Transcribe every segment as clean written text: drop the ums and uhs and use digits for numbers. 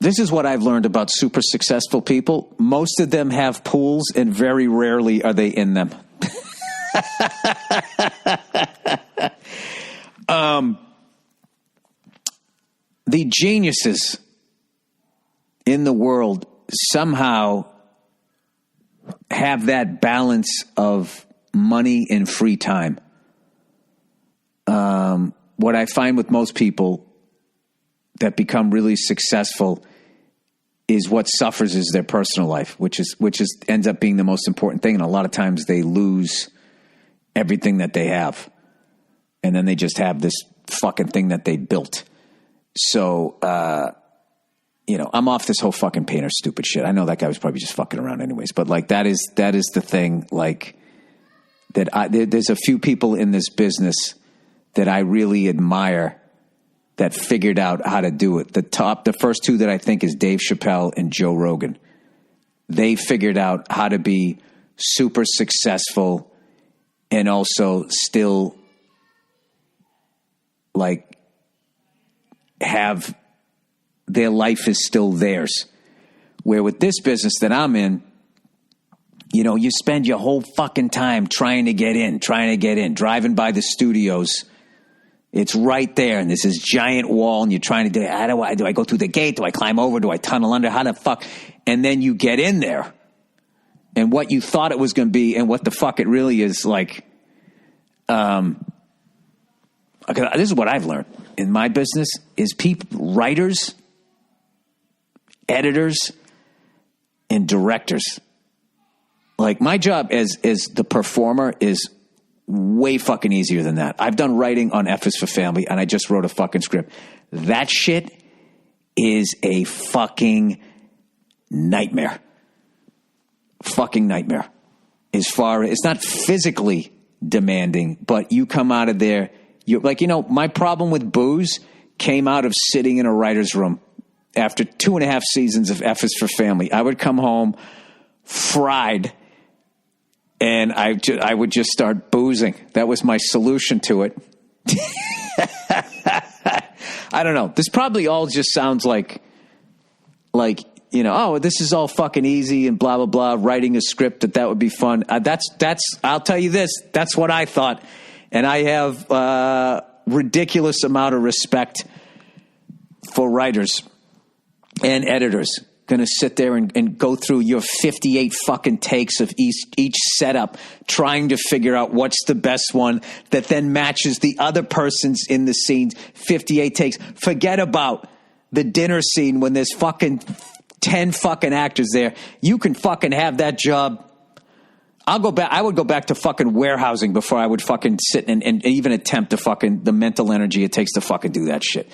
This is what I've learned about super successful people. Most of them have pools, and very rarely are they in them. The geniuses in the world somehow have that balance of money and free time. What I find with most people that become really successful is what suffers is their personal life, which ends up being the most important thing. And a lot of times they lose everything that they have. And then they just have this fucking thing that they built. So, I'm off this whole fucking painter stupid shit. I know that guy was probably just fucking around anyways, but like that is the thing, like there's a few people in this business that I really admire that figured out how to do it. The first two that I think is Dave Chappelle and Joe Rogan. They figured out how to be super successful and also still like have their life is still theirs. Where with this business that I'm in, you spend your whole fucking time trying to get in, driving by the studios. It's right there, and there's this giant wall, and you're trying to do I go through the gate? Do I climb over? Do I tunnel under? How the fuck? And then you get in there, and what you thought it was going to be and what the fuck it really is, like, this is what I've learned in my business is writers, editors, and directors. Like, my job as the performer is way fucking easier than that. I've done writing on F is for Family, and I just wrote a fucking script. That shit is a fucking nightmare. Fucking nightmare. It's not physically demanding, but you come out of there, you're like, my problem with booze came out of sitting in a writer's room after 2.5 seasons of F is for Family. I would come home fried, and I would just start boozing. That was my solution to it. I don't know. This probably all just sounds like, this is all fucking easy and blah, blah, blah. Writing a script that would be fun. I'll tell you this. That's what I thought. And I have a ridiculous amount of respect for writers and editors. Going to sit there and go through your 58 fucking takes of each setup, trying to figure out what's the best one that then matches the other person's in the scene. 58 takes. Forget about the dinner scene when there's fucking 10 fucking actors there. You can fucking have that job. I'll go back. I would go back to fucking warehousing before I would fucking sit and even attempt to fucking the mental energy it takes to fucking do that shit.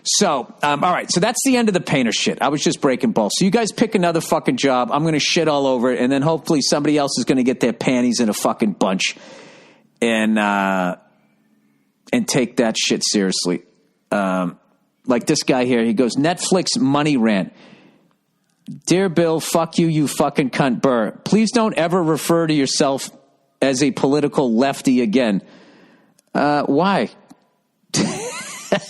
So, all right. So that's the end of the painter shit. I was just breaking balls. So you guys pick another fucking job. I'm going to shit all over it. And then hopefully somebody else is going to get their panties in a fucking bunch and take that shit seriously. Like this guy here, he goes, Netflix money rant. Dear Bill, fuck you, you fucking cunt Burr. Please don't ever refer to yourself as a political lefty again. Why?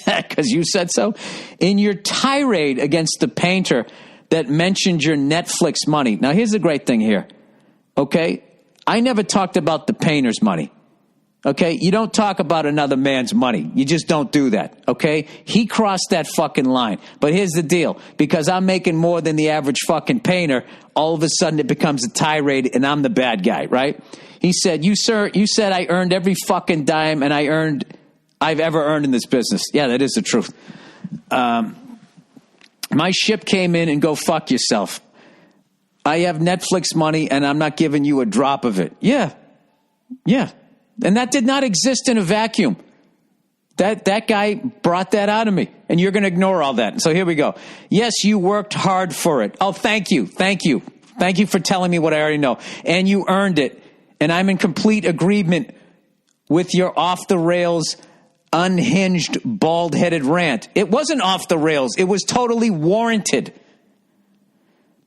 Because you said so? In your tirade against the painter that mentioned your Netflix money. Now, here's the great thing here. Okay? I never talked about the painter's money. Okay? You don't talk about another man's money. You just don't do that. Okay? He crossed that fucking line. But here's the deal. Because I'm making more than the average fucking painter, all of a sudden it becomes a tirade and I'm the bad guy, right? He said, you said I earned every fucking dime and I've ever earned in this business. Yeah, that is the truth. My ship came in and go fuck yourself. I have Netflix money and I'm not giving you a drop of it. Yeah. And that did not exist in a vacuum. That guy brought that out of me, and you're going to ignore all that. So here we go. Yes, you worked hard for it. Oh, thank you. Thank you for telling me what I already know. And you earned it. And I'm in complete agreement with your off-the-rails, unhinged, bald-headed rant. It wasn't off the rails. It was totally warranted.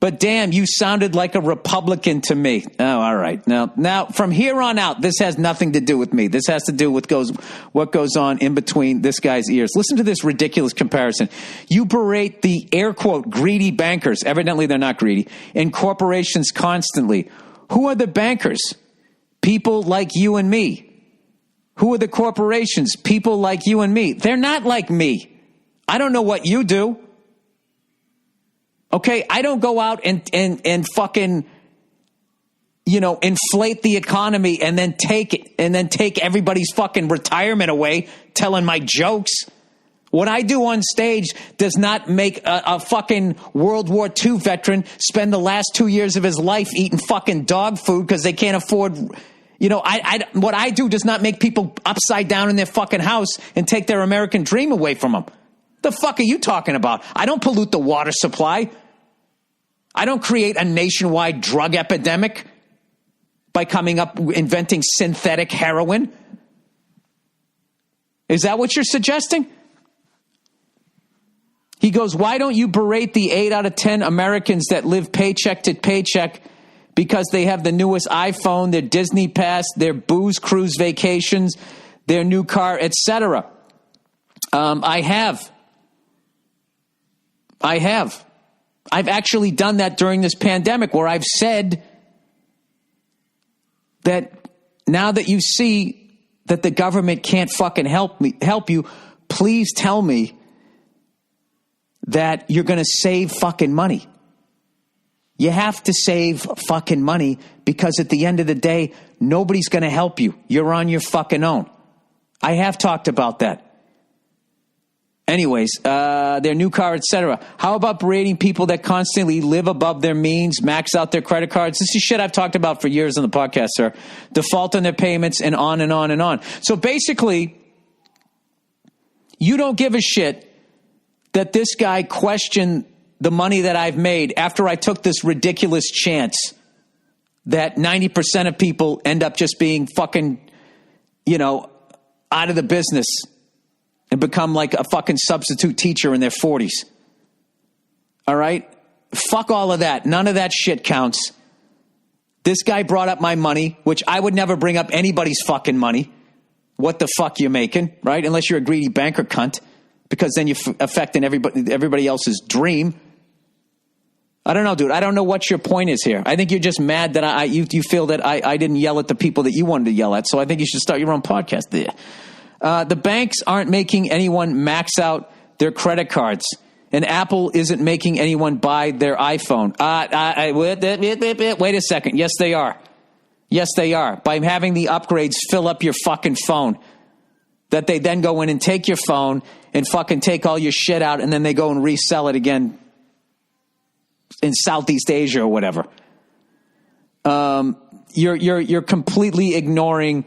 But damn, you sounded like a Republican to me. Oh, all right. Now, from here on out, this has nothing to do with me. This has to do with what goes on in between this guy's ears. Listen to this ridiculous comparison. You berate the air quote greedy bankers. Evidently, they're not greedy. And corporations constantly. Who are the bankers? People like you and me. Who are the corporations? People like you and me. They're not like me. I don't know what you do. Okay, I don't go out and fucking, inflate the economy and then take everybody's fucking retirement away telling my jokes. What I do on stage does not make a fucking World War II veteran spend the last 2 years of his life eating fucking dog food because they can't afford. What I do does not make people upside down in their fucking house and take their American dream away from them. The fuck are you talking about? I don't pollute the water supply. I don't create a nationwide drug epidemic by inventing synthetic heroin. Is that what you're suggesting? He goes, why don't you berate the 8 out of 10 Americans that live paycheck to paycheck because they have the newest iPhone, their Disney Pass, their booze cruise vacations, their new car, etc.? I have. I've actually done that during this pandemic where I've said that now that you see that the government can't fucking help you, please tell me that you're going to save fucking money. You have to save fucking money because at the end of the day, nobody's going to help you. You're on your fucking own. I have talked about that. Anyways, their new car, etc. How about berating people that constantly live above their means, max out their credit cards? This is shit I've talked about for years on the podcast, sir. Default on their payments and on and on and on. So basically, you don't give a shit that this guy questioned the money that I've made after I took this ridiculous chance that 90% of people end up just being fucking, out of the business and become like a fucking substitute teacher in their 40s. All right? Fuck all of that. None of that shit counts. This guy brought up my money, which I would never bring up anybody's fucking money. What the fuck you making, right? Unless you're a greedy banker cunt, because then you're affecting everybody else's dream. I don't know, dude. I don't know what your point is here. I think you're just mad that you feel that I didn't yell at the people that you wanted to yell at. So I think you should start your own podcast there. The banks aren't making anyone max out their credit cards, and Apple isn't making anyone buy their iPhone. Wait a second. Yes, they are. Yes, they are. By having the upgrades fill up your fucking phone, that they then go in and take your phone and fucking take all your shit out, and then they go and resell it again in Southeast Asia or whatever. You're completely ignoring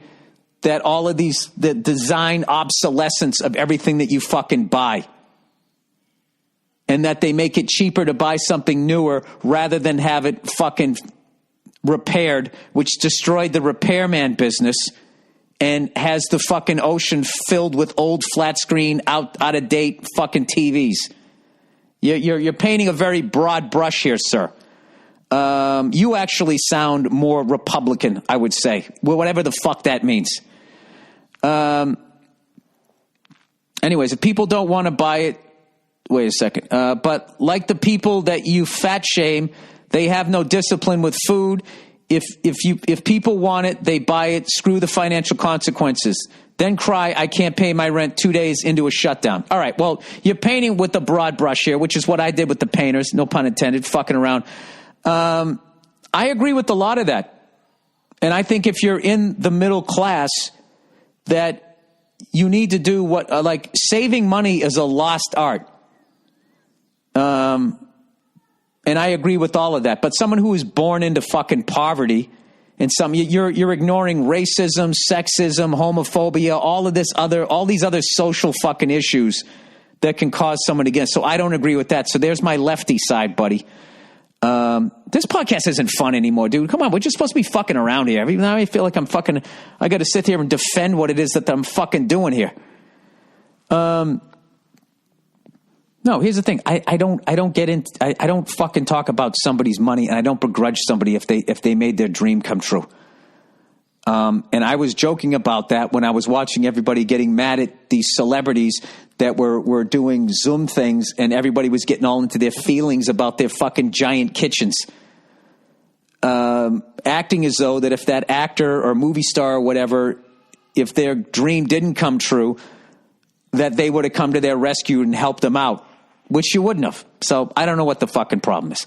that all of the design obsolescence of everything that you fucking buy, and that they make it cheaper to buy something newer rather than have it fucking repaired, which destroyed the repairman business and has the fucking ocean filled with old flat screen, out of date fucking TVs. You're painting a very broad brush here, sir. You actually sound more Republican, I would say. Well, whatever the fuck that means. Anyways, if people don't want to buy it, wait a second. But like the people that you fat shame, they have no discipline with food. If people want it, they buy it. Screw the financial consequences. Then cry, I can't pay my rent 2 days into a shutdown. All right, well, you're painting with a broad brush here, which is what I did with the painters. No pun intended, fucking around. I agree with a lot of that. And I think if you're in the middle class, that you need to do what, like saving money is a lost art. And I agree with all of that. But someone who is born into fucking poverty, and you're ignoring racism, sexism, homophobia, all these other social fucking issues that can cause someone to get. So I don't agree with that. So there's my lefty side, buddy. This podcast isn't fun anymore, dude. Come on, we're just supposed to be fucking around here. Even now I feel like I got to sit here and defend what it is that I'm fucking doing here. No, here's the thing. I don't get into. I don't fucking talk about somebody's money, and I don't begrudge somebody if they made their dream come true. And I was joking about that when I was watching everybody getting mad at these celebrities that were doing Zoom things, and everybody was getting all into their feelings about their fucking giant kitchens. Acting as though that if that actor or movie star or whatever, if their dream didn't come true, that they would have come to their rescue and helped them out, which you wouldn't have. So I don't know what the fucking problem is.